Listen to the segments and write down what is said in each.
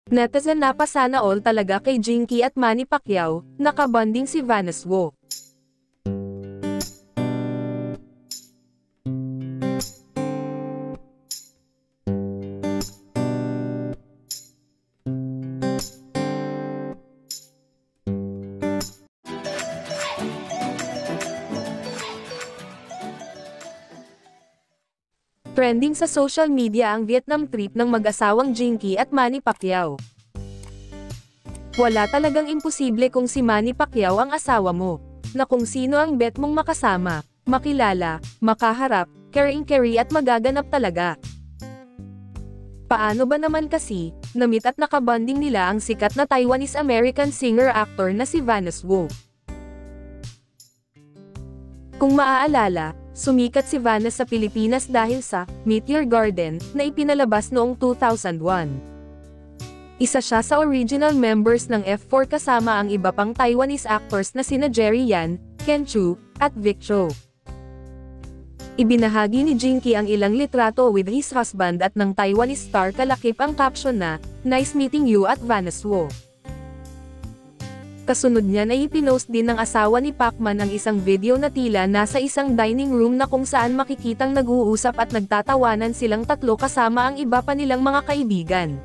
Netizen napasana all talaga kay Jinky at Manny Pacquiao, nakabonding si Vanessa Wu. Trending sa social media ang Vietnam trip ng mag-asawang Jinky at Manny Pacquiao. Wala talagang imposible kung si Manny Pacquiao ang asawa mo, na kung sino ang bet mong makasama, makilala, makaharap, caring-carry at magaganap talaga. Paano ba naman kasi, na-meet at nakabonding nila ang sikat na Taiwanese-American singer-actor na si Vanessa Wu. Kung maaalala, sumikat si Vanessa sa Pilipinas dahil sa Meteor Garden na ipinalabas noong 2001. Isa siya sa original members ng F4 kasama ang iba pang Taiwanese actors na sina Jerry Yan, Ken Chu, at Vic Cho. Ibinahagi ni Jinky ang ilang litrato with his husband at ng Taiwanese star kalakip ang caption na, "Nice meeting you at Vanessa Wu." Kasunod niyan ay ipinost din ng asawa ni Pacman ang isang video na tila nasa isang dining room na kung saan makikitang nag-uusap at nagtatawanan silang tatlo kasama ang iba pa nilang mga kaibigan.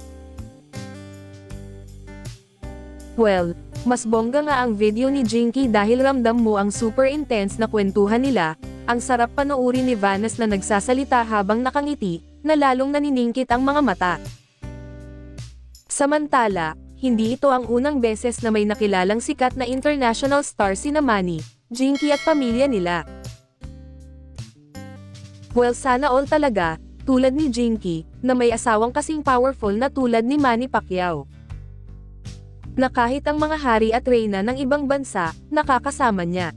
Well, mas bongga nga ang video ni Jinky dahil ramdam mo ang super intense na kwentuhan nila, ang sarap panoorin ni Vanessa na nagsasalita habang nakangiti, na lalong naniningkit ang mga mata. Samantala, hindi ito ang unang beses na may nakilalang sikat na international star sina Manny, Jinky at pamilya nila. Well, sana all talaga, tulad ni Jinky, na may asawang kasing powerful na tulad ni Manny Pacquiao. Na kahit ang mga hari at reyna ng ibang bansa, nakakasama niya.